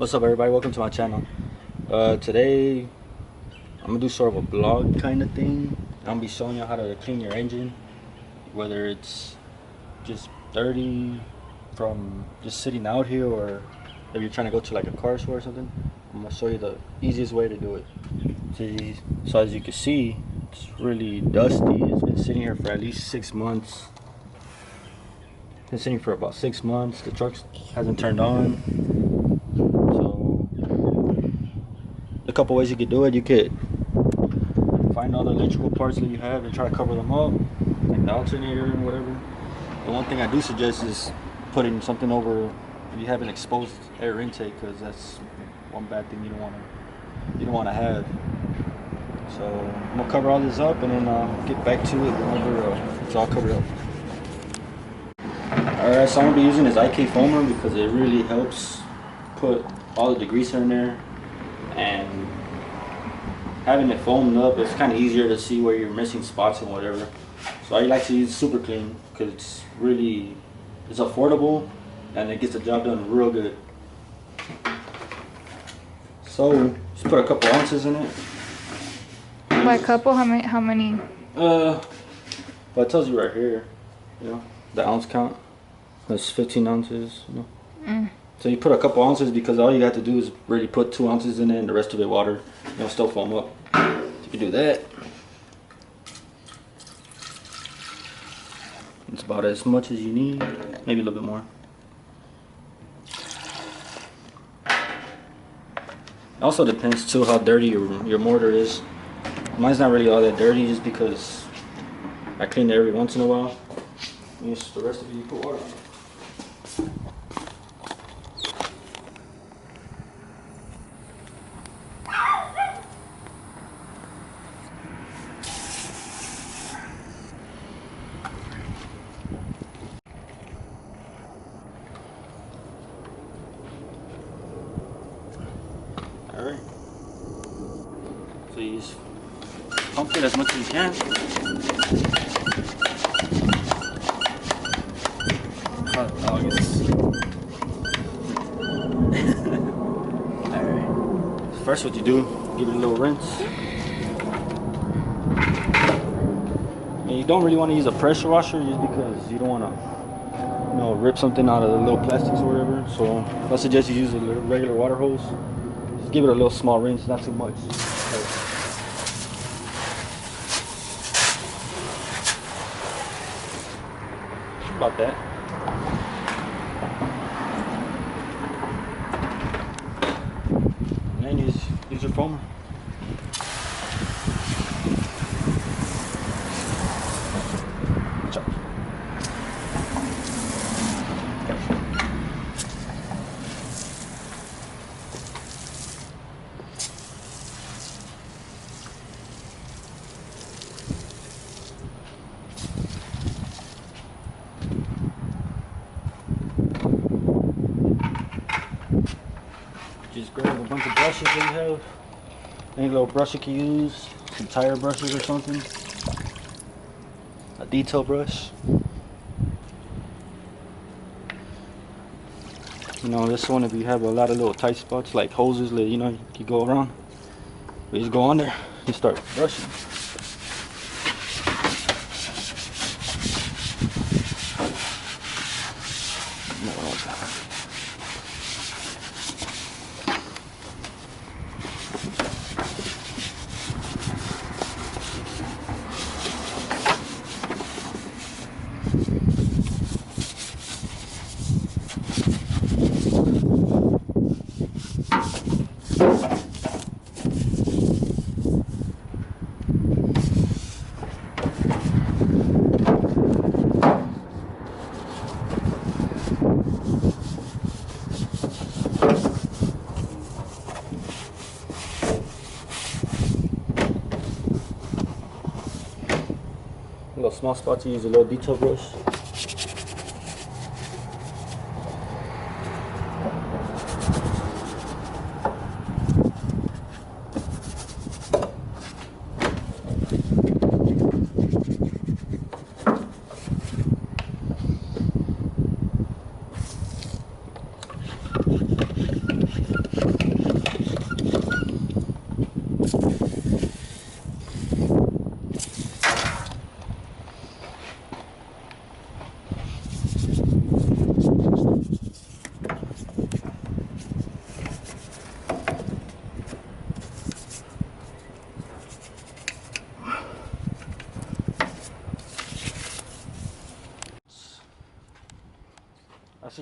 What's up, everybody? Welcome to my channel. Today I'm gonna do sort of a vlog kind of thing. I'm gonna be showing you how to clean your engine, whether it's just dirty from just sitting out here, or if you're trying to go to like a car show or something. I'm gonna show you the easiest way to do it. So as you can see, it's really dusty. It's been sitting here for at least 6 months. Been sitting for about 6 months. The truck hasn't turned on. So a couple ways you could do it. You could find all the electrical parts that you have and try to cover them up, like the alternator and whatever. The one thing I do suggest is putting something over if you have an exposed air intake, because that's one bad thing you don't want to have. So I'm gonna cover all this up and then get back to it whenever it's all covered up. Alright, so I'm gonna be using this IK foamer because it really helps put all the degreaser in there, and having it foamed up, it's kind of easier to see where you're missing spots and whatever. So I like to use Super Clean because it's affordable and it gets the job done real good. So just put a couple ounces in it. By couple, how many? Well, it tells you right here, you know, the ounce count. That's 15 ounces, you know. So you put a couple ounces because all you have to do is really put 2 ounces in it and the rest of it water. It'll still foam up. You can do that. It's about as much as you need, maybe a little bit more. It also depends too how dirty your mortar is. Mine's not really all that dirty just because I clean it every once in a while. And the rest of it you put water on it. Alright, so you just pump it as much as you can. Hot dog is. Alright, first what you do, give it a little rinse. And you don't really want to use a pressure washer just because you don't want to, you know, rip something out of the little plastics or whatever. So I suggest you use a regular water hose. Just give it a little small rinse, not too much. About that. And then use your foamer. Just grab a bunch of brushes that you have. Any little brush you can use, some tire brushes or something. A detail brush. You know, this one, if you have a lot of little tight spots like hoses that, you know, you go around, you just go on there and start brushing. Little small spots, you use a little detail brush.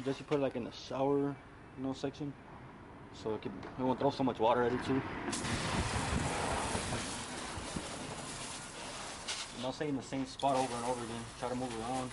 guess you put it like in the shower, section, so it won't throw so much water at it too. And don't stay in the same spot over and over again. Try to move around.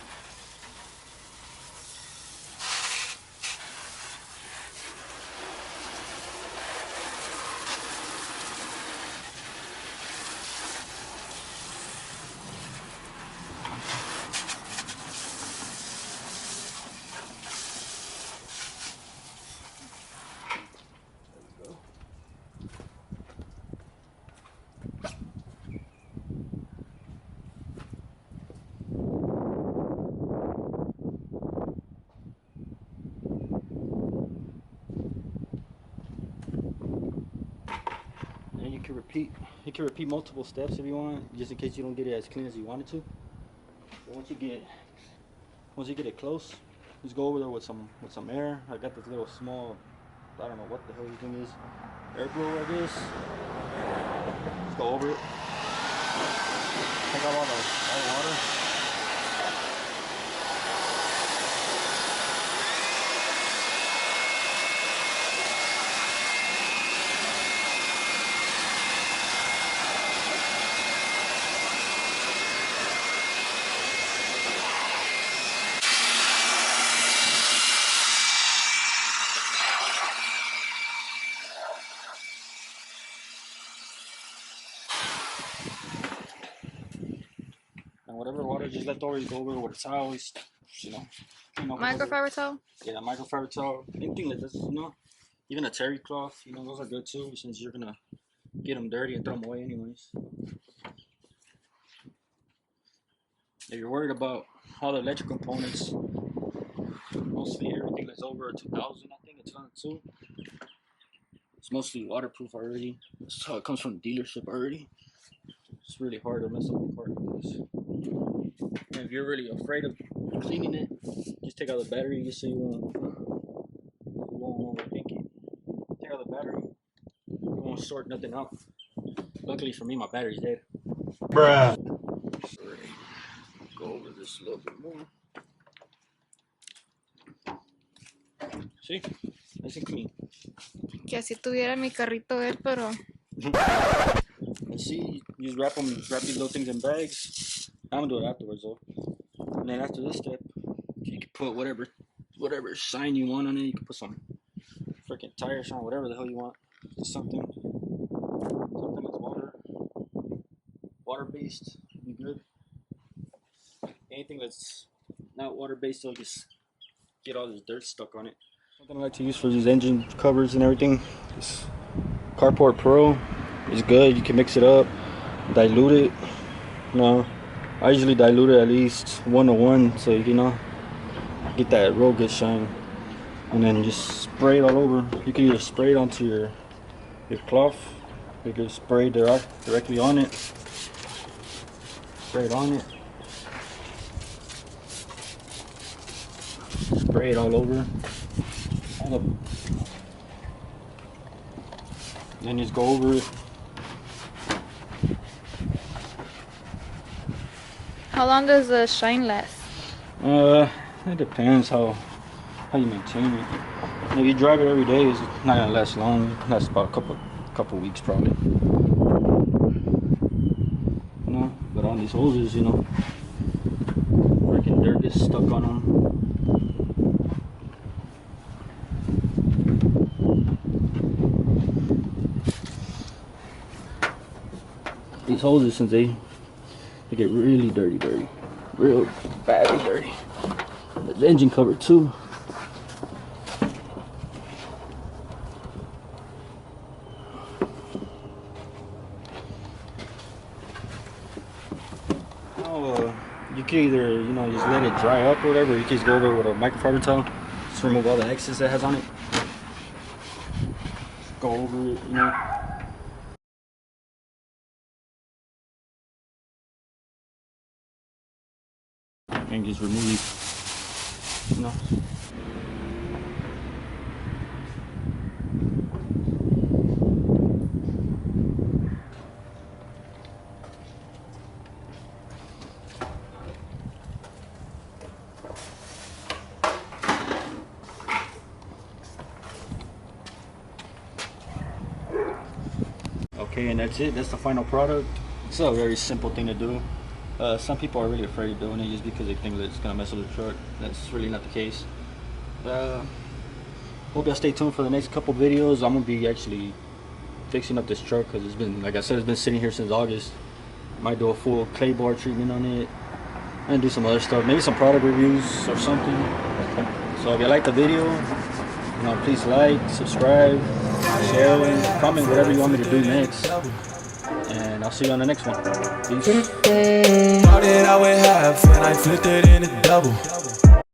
And you can repeat multiple steps if you want, just in case you don't get it as clean as you want it to. But once you get it close, just go over there with some air. I got this little small, I don't know what the hell this thing is, air blower, I guess. Just go over it. Take out all the water. And whatever water just left over, you go over it with a towel, clean up. Microfiber towel? Yeah, microfiber towel. Anything like this, even a terry cloth, those are good too, since you're gonna get them dirty and throw them away anyways. If you're worried about all the electric components, mostly everything that's over 2000, I think, it's 2002. It's mostly waterproof already. So it comes from the dealership already. It's really hard to mess up a car like this. And if you're really afraid of cleaning it, just take out the battery just so you won't overthink it. Take out the battery, you won't sort nothing out. Luckily for me, my battery's dead. Bruh. Go over this a little bit more. See? Nice and clean. Que así tuviera mi carrito él, pero... And see, you just wrap these little things in bags. I'm gonna do it afterwards though. And then after this step, you can put whatever shine you want on it. You can put some freaking tire shine, whatever the hell you want. Just something that's water-based, be good. Anything that's not water-based, will just get all this dirt stuck on it. Something I like to use for these engine covers and everything. This Carport Pro is good. You can mix it up, dilute it. I usually dilute it at least 1:1, so get that real good shine. And then just spray it all over. You can either spray it onto your cloth. You can spray directly on it. Spray it on it. Spray it all over. Then just go over it. How long does the shine last? It depends how you maintain it. If you drive it every day, it's not gonna last long. It lasts about a couple weeks probably. But on these hoses, freaking dirt gets stuck on them. These hoses, since they get really dirty, real badly dirty. The engine cover too. You can either just let it dry up or whatever. You can just go over with a microfiber towel, just remove all the excess that has on it. Go over it, and just remove, Okay, and that's it. That's the final product. It's a very simple thing to do. Some people are really afraid of doing it just because they think that it's gonna mess with the truck. That's really not the case. Hope y'all stay tuned for the next couple videos. I'm gonna be actually fixing up this truck because it's been, like I said, it's been sitting here since August. Might do a full clay bar treatment on it and do some other stuff, maybe some product reviews or something. So if you like the video, you know, please like, subscribe, share, comment whatever you want me to do next, and I'll see you on the next one. Peace. Started out with half and I flipped it into double.